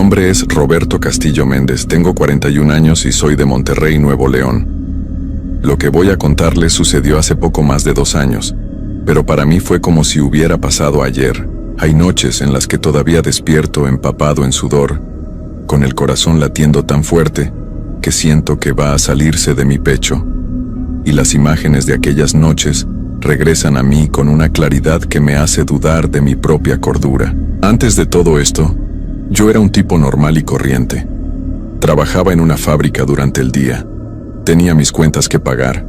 nombre es Roberto Castillo Méndez, tengo 41 años y soy de Monterrey, Nuevo León. Lo que voy a contarles sucedió hace poco más de 2 años, pero para mí fue como si hubiera pasado ayer. Hay noches en las que todavía despierto empapado en sudor, con el corazón latiendo tan fuerte que siento que va a salirse de mi pecho. Y las imágenes de aquellas noches regresan a mí con una claridad que me hace dudar de mi propia cordura. Antes de todo esto, yo era un tipo normal y corriente. Trabajaba en una fábrica durante el día. Tenía mis cuentas que pagar,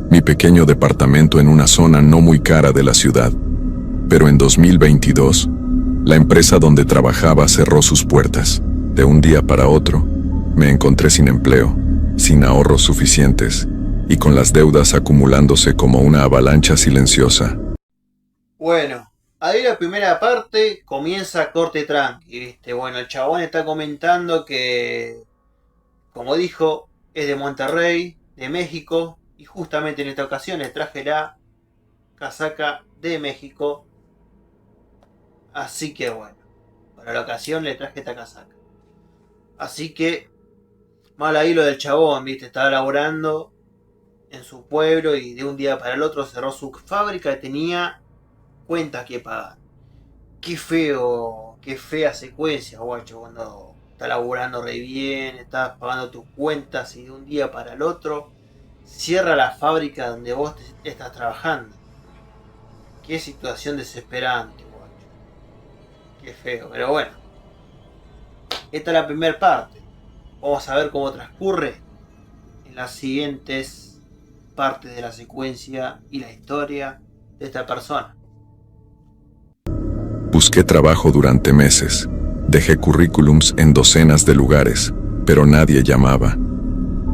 mi pequeño departamento en una zona no muy cara de la ciudad. Pero en 2022, la empresa donde trabajaba cerró sus puertas. De un día para otro, me encontré sin empleo, sin ahorros suficientes y con las deudas acumulándose como una avalancha silenciosa. Bueno, ahí la primera parte comienza corte tranqui, ¿viste? Bueno, el chabón está comentando que, como dijo, es de Monterrey, de México, y justamente en esta ocasión le traje la casaca de México. Así que bueno, para la ocasión le traje esta casaca. Así que, mal ahí lo del chabón, ¿viste? Estaba laborando en su pueblo y de un día para el otro cerró su fábrica y tenía cuentas que pagar. Qué feo, qué fea secuencia, guacho, cuando estás laburando re bien, estás pagando tus cuentas y de un día para el otro cierra la fábrica donde vos estás trabajando. Qué situación desesperante, guacho. Qué feo, pero bueno. Esta es la primera parte. Vamos a ver cómo transcurre en las siguientes partes de la secuencia y la historia de esta persona. Busqué trabajo durante meses. Dejé currículums en docenas de lugares, pero nadie llamaba.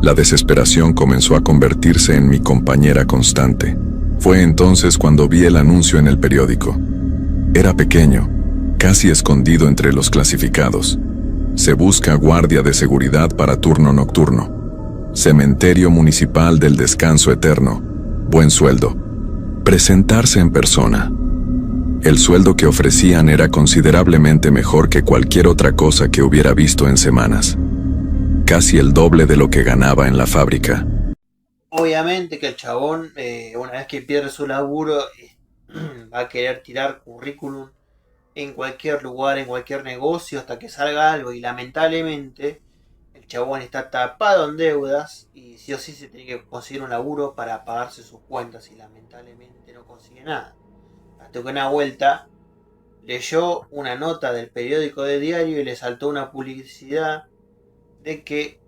La desesperación comenzó a convertirse en mi compañera constante. Fue entonces cuando vi el anuncio en el periódico. Era pequeño, casi escondido entre los clasificados. Se busca guardia de seguridad para turno nocturno. Cementerio Municipal del Descanso Eterno. Buen sueldo. Presentarse en persona. El sueldo que ofrecían era considerablemente mejor que cualquier otra cosa que hubiera visto en semanas. Casi el doble de lo que ganaba en la fábrica. Obviamente que el chabón, una vez que pierde su laburo, va a querer tirar currículum en cualquier lugar, en cualquier negocio, hasta que salga algo. Y lamentablemente, el chabón está tapado en deudas y sí o sí se tiene que conseguir un laburo para pagarse sus cuentas. Y lamentablemente no consigue nada. Hasta que una vuelta leyó una nota del periódico de diario y le saltó una publicidad de que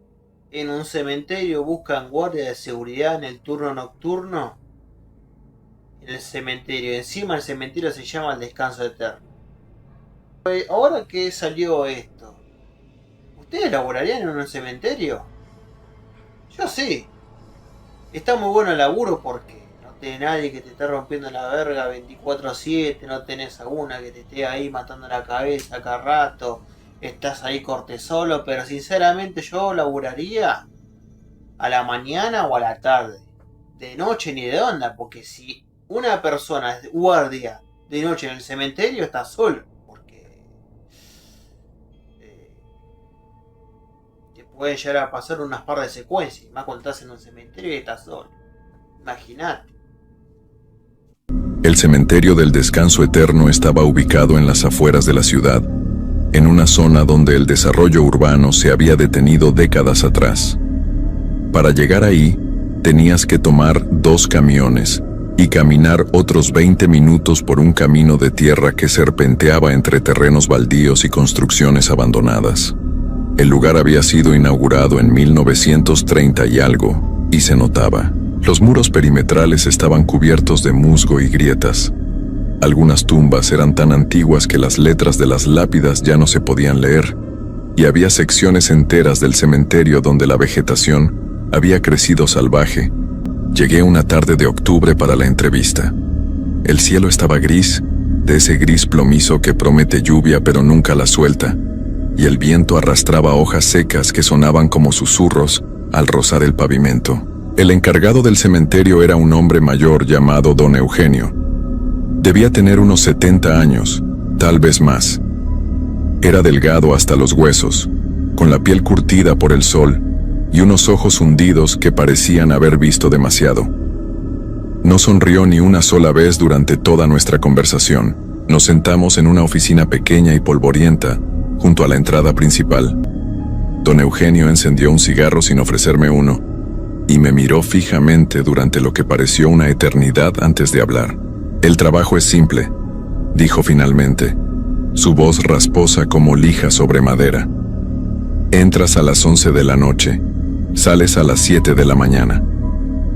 en un cementerio buscan guardia de seguridad en el turno nocturno. En el cementerio, encima el cementerio se llama el Descanso Eterno. Ahora que salió esto, ¿ustedes laborarían en un cementerio? Yo sí. Está muy bueno el laburo porque no tenés nadie que te esté rompiendo la verga 24/7, no tenés alguna que te esté ahí matando la cabeza cada rato, estás ahí corte solo, pero sinceramente yo laburaría a la mañana o a la tarde, de noche ni de onda, porque si una persona es guardia de noche en el cementerio está solo, porque te pueden llegar a pasar unas par de secuencias, más cuando estás en un cementerio y estás solo. Imagínate. El cementerio del Descanso Eterno estaba ubicado en las afueras de la ciudad, en una zona donde el desarrollo urbano se había detenido décadas atrás. Para llegar ahí, tenías que tomar 2 camiones y caminar otros 20 minutos por un camino de tierra que serpenteaba entre terrenos baldíos y construcciones abandonadas. El lugar había sido inaugurado en 1930 y algo, y se notaba. Los muros perimetrales estaban cubiertos de musgo y grietas. Algunas tumbas eran tan antiguas que las letras de las lápidas ya no se podían leer, y había secciones enteras del cementerio donde la vegetación había crecido salvaje. Llegué una tarde de octubre para la entrevista. El cielo estaba gris, de ese gris plomizo que promete lluvia pero nunca la suelta, y el viento arrastraba hojas secas que sonaban como susurros al rozar el pavimento. El encargado del cementerio era un hombre mayor llamado Don Eugenio. Debía tener unos 70 años, tal vez más. Era delgado hasta los huesos, con la piel curtida por el sol y unos ojos hundidos que parecían haber visto demasiado. No sonrió ni una sola vez durante toda nuestra conversación. Nos sentamos en una oficina pequeña y polvorienta, junto a la entrada principal. Don Eugenio encendió un cigarro sin ofrecerme uno, y me miró fijamente durante lo que pareció una eternidad antes de hablar. «El trabajo es simple», dijo finalmente, su voz rasposa como lija sobre madera. «Entras a las 11 de la noche, sales a las 7 de la mañana.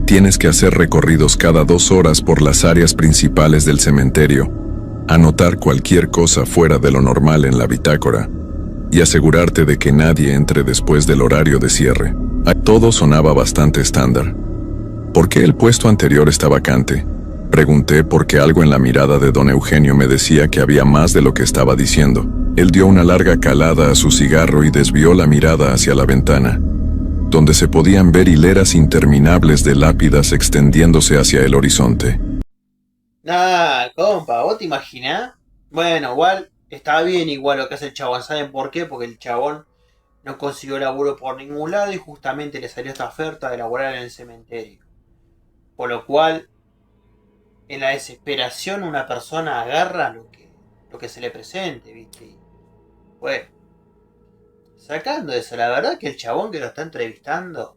Tienes que hacer recorridos cada 2 horas por las áreas principales del cementerio, anotar cualquier cosa fuera de lo normal en la bitácora y asegurarte de que nadie entre después del horario de cierre». Todo sonaba bastante estándar. ¿Por qué el puesto anterior está vacante?, pregunté, porque algo en la mirada de don Eugenio me decía que había más de lo que estaba diciendo. Él dio una larga calada a su cigarro y desvió la mirada hacia la ventana, donde se podían ver hileras interminables de lápidas extendiéndose hacia el horizonte. Nah, compa, ¿vos te imaginás? Bueno, igual, está bien igual lo que hace el chabón. ¿Saben por qué? Porque el chabón no consiguió laburo por ningún lado y justamente le salió esta oferta de laburar en el cementerio. Por lo cual, en la desesperación, una persona agarra lo que se le presente, ¿viste? Y, bueno, sacando eso, la verdad que el chabón que lo está entrevistando,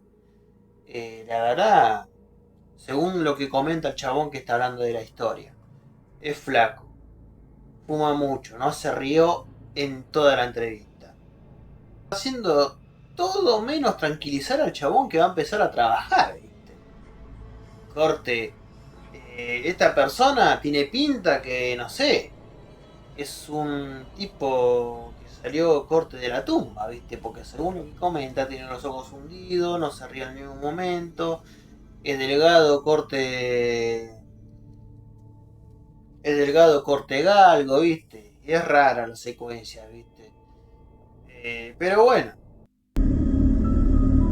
la verdad, según lo que comenta el chabón que está hablando de la historia, es flaco, fuma mucho, no se rió en toda la entrevista, haciendo todo menos tranquilizar al chabón que va a empezar a trabajar, ¿viste? Corte, esta persona tiene pinta que, no sé, es un tipo que salió corte de la tumba, ¿viste? Porque según lo que comenta, tiene los ojos hundidos, no se ríe en ningún momento, es delgado, corte galgo, ¿viste? Y es rara la secuencia, ¿viste? Pero bueno.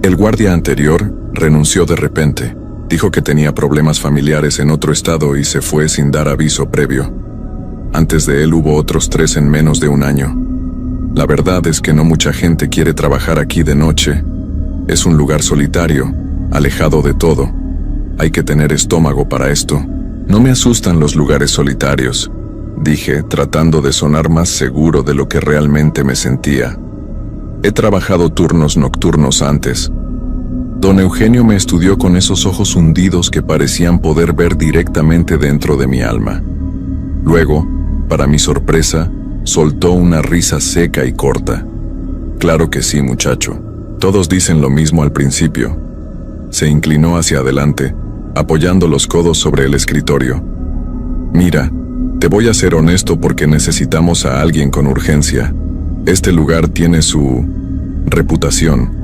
El guardia anterior renunció de repente. Dijo que tenía problemas familiares en otro estado y se fue sin dar aviso previo. Antes de él hubo otros 3 en menos de un año. La verdad es que no mucha gente quiere trabajar aquí de noche. Es un lugar solitario, alejado de todo. Hay que tener estómago para esto. No me asustan los lugares solitarios, dije, tratando de sonar más seguro de lo que realmente me sentía. He trabajado turnos nocturnos antes. Don Eugenio me estudió con esos ojos hundidos que parecían poder ver directamente dentro de mi alma. Luego, para mi sorpresa, soltó una risa seca y corta. «Claro que sí, muchacho. Todos dicen lo mismo al principio». Se inclinó hacia adelante, apoyando los codos sobre el escritorio. «Mira, te voy a ser honesto porque necesitamos a alguien con urgencia. Este lugar tiene su reputación.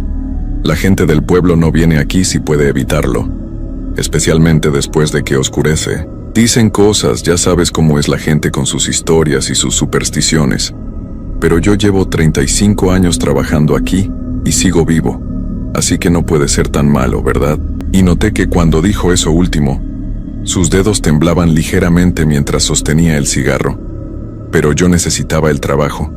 La gente del pueblo no viene aquí si puede evitarlo, especialmente después de que oscurece. Dicen cosas, ya sabes cómo es la gente con sus historias y sus supersticiones. Pero yo llevo 35 años trabajando aquí y sigo vivo, así que no puede ser tan malo, ¿verdad?» Y noté que cuando dijo eso último, sus dedos temblaban ligeramente mientras sostenía el cigarro. Pero yo necesitaba el trabajo.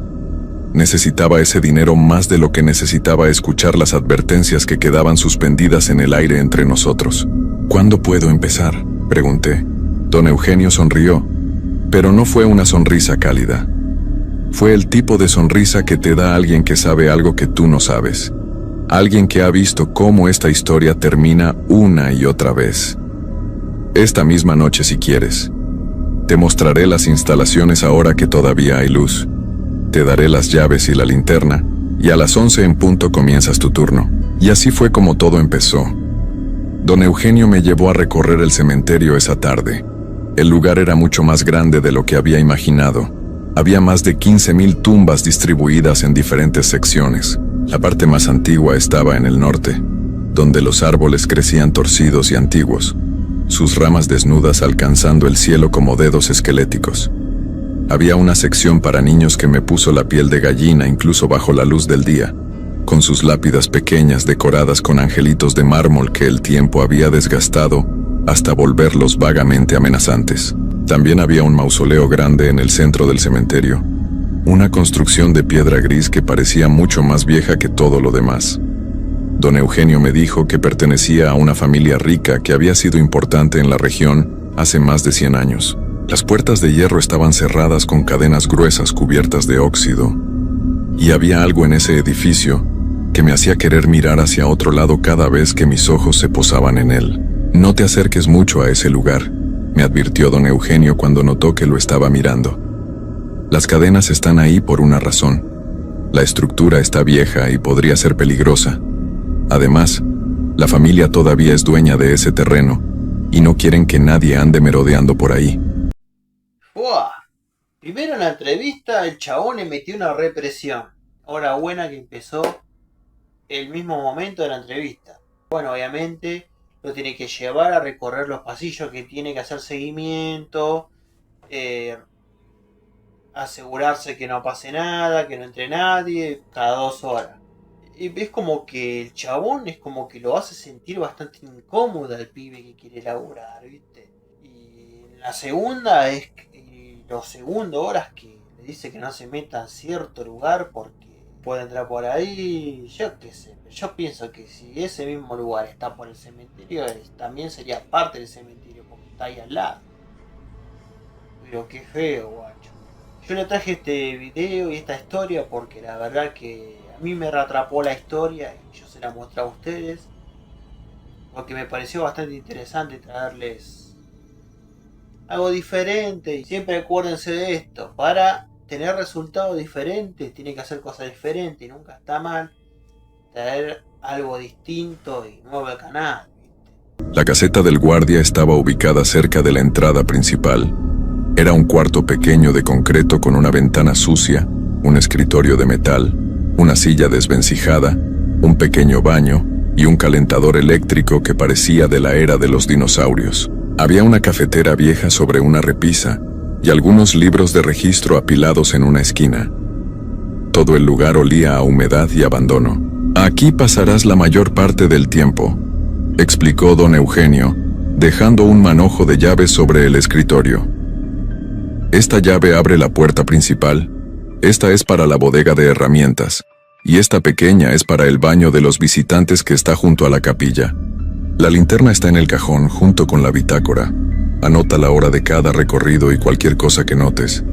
Necesitaba ese dinero más de lo que necesitaba escuchar las advertencias que quedaban suspendidas en el aire entre nosotros. «¿Cuándo puedo empezar?», pregunté. Don Eugenio sonrió, pero no fue una sonrisa cálida. Fue el tipo de sonrisa que te da alguien que sabe algo que tú no sabes. Alguien que ha visto cómo esta historia termina una y otra vez. «Esta misma noche si quieres. Te mostraré las instalaciones ahora que todavía hay luz. Te daré las llaves y la linterna, y a las 11 en punto comienzas tu turno». Y así fue como todo empezó. Don Eugenio me llevó a recorrer el cementerio esa tarde. El lugar era mucho más grande de lo que había imaginado. Había más de 15,000 tumbas distribuidas en diferentes secciones. La parte más antigua estaba en el norte, donde los árboles crecían torcidos y antiguos, sus ramas desnudas alcanzando el cielo como dedos esqueléticos. Había una sección para niños que me puso la piel de gallina incluso bajo la luz del día, con sus lápidas pequeñas decoradas con angelitos de mármol que el tiempo había desgastado hasta volverlos vagamente amenazantes. También había un mausoleo grande en el centro del cementerio, una construcción de piedra gris que parecía mucho más vieja que todo lo demás. Don Eugenio me dijo que pertenecía a una familia rica que había sido importante en la región hace más de 100 años. Las puertas de hierro estaban cerradas con cadenas gruesas cubiertas de óxido, y había algo en ese edificio que me hacía querer mirar hacia otro lado cada vez que mis ojos se posaban en él. «No te acerques mucho a ese lugar», me advirtió don Eugenio cuando notó que lo estaba mirando. «Las cadenas están ahí por una razón. La estructura está vieja y podría ser peligrosa. Además, la familia todavía es dueña de ese terreno y no quieren que nadie ande merodeando por ahí». ¡Buah! Primero en la entrevista el chabón le metió una represión. Hora buena que empezó el mismo momento de la entrevista. Bueno, obviamente lo tiene que llevar a recorrer los pasillos, que tiene que hacer seguimiento, asegurarse que no pase nada, que no entre nadie, cada 2 horas. Y es como que el chabón es como que lo hace sentir bastante incómodo al pibe que quiere laburar, ¿viste? Y la segunda es los segundos horas que le dice que no se meta en cierto lugar porque puede entrar por ahí, yo qué sé. Yo pienso que si ese mismo lugar está por el cementerio, también sería parte del cementerio porque está ahí al lado. Pero qué feo, guacho. Yo le traje este video y esta historia porque la verdad que a mí me atrapó la historia y yo se la mostré a ustedes porque me pareció bastante interesante traerles algo diferente. Y siempre acuérdense de esto, para tener resultados diferentes tiene que hacer cosas diferentes y nunca está mal traer algo distinto y nuevo al canal, ¿viste? La caseta del guardia estaba ubicada cerca de la entrada principal. Era un cuarto pequeño de concreto con una ventana sucia, un escritorio de metal, una silla desvencijada, un pequeño baño y un calentador eléctrico que parecía de la era de los dinosaurios. Había una cafetera vieja sobre una repisa y algunos libros de registro apilados en una esquina. Todo el lugar olía a humedad y abandono. «Aquí pasarás la mayor parte del tiempo», explicó don Eugenio, dejando un manojo de llaves sobre el escritorio. «Esta llave abre la puerta principal, esta es para la bodega de herramientas, y esta pequeña es para el baño de los visitantes que está junto a la capilla. La linterna está en el cajón junto con la bitácora. Anota la hora de cada recorrido y cualquier cosa que notes.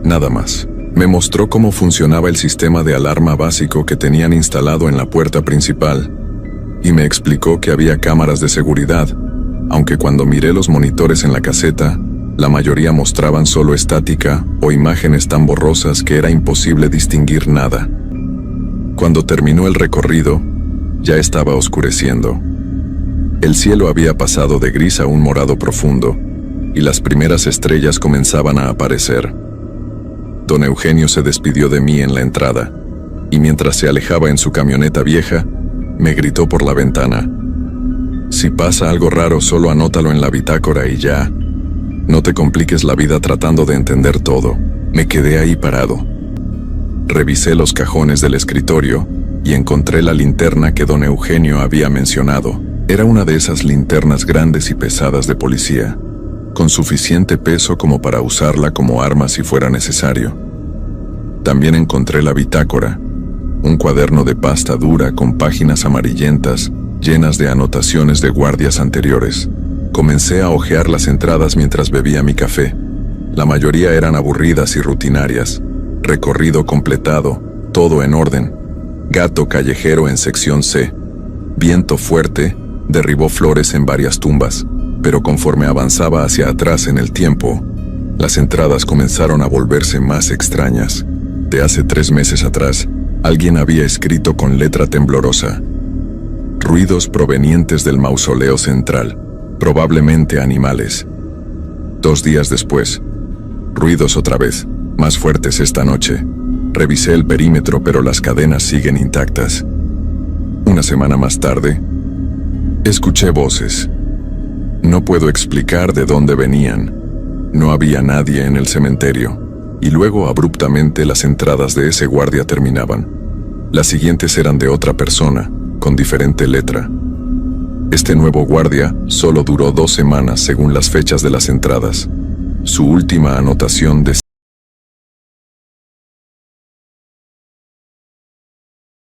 Nada más». Me mostró cómo funcionaba el sistema de alarma básico que tenían instalado en la puerta principal, y me explicó que había cámaras de seguridad, aunque cuando miré los monitores en la caseta, la mayoría mostraban solo estática o imágenes tan borrosas que era imposible distinguir nada. Cuando terminó el recorrido, ya estaba oscureciendo. El cielo había pasado de gris a un morado profundo, y las primeras estrellas comenzaban a aparecer. Don Eugenio se despidió de mí en la entrada, y mientras se alejaba en su camioneta vieja, me gritó por la ventana: «Si pasa algo raro, solo anótalo en la bitácora y ya. No te compliques la vida tratando de entender todo». Me quedé ahí parado. Revisé los cajones del escritorio y encontré la linterna que don Eugenio había mencionado. Era una de esas linternas grandes y pesadas de policía, con suficiente peso como para usarla como arma si fuera necesario. También encontré la bitácora, un cuaderno de pasta dura con páginas amarillentas llenas de anotaciones de guardias anteriores. Comencé a hojear las entradas mientras bebía mi café. La mayoría eran aburridas y rutinarias. Recorrido completado, todo en orden. Gato callejero en sección C. Viento fuerte derribó flores en varias tumbas. Pero conforme avanzaba hacia atrás en el tiempo, las entradas comenzaron a volverse más extrañas. De hace 3 meses atrás, alguien había escrito con letra temblorosa: «Ruidos provenientes del mausoleo central, probablemente animales». 2 días después, ruidos otra vez, más fuertes esta noche. Revisé el perímetro, pero las cadenas siguen intactas. 1 semana más tarde, escuché voces. No puedo explicar de dónde venían. No había nadie en el cementerio, y luego abruptamente las entradas de ese guardia terminaban. Las siguientes eran de otra persona, con diferente letra. Este nuevo guardia solo duró 2 semanas según las fechas de las entradas. Su última anotación decía: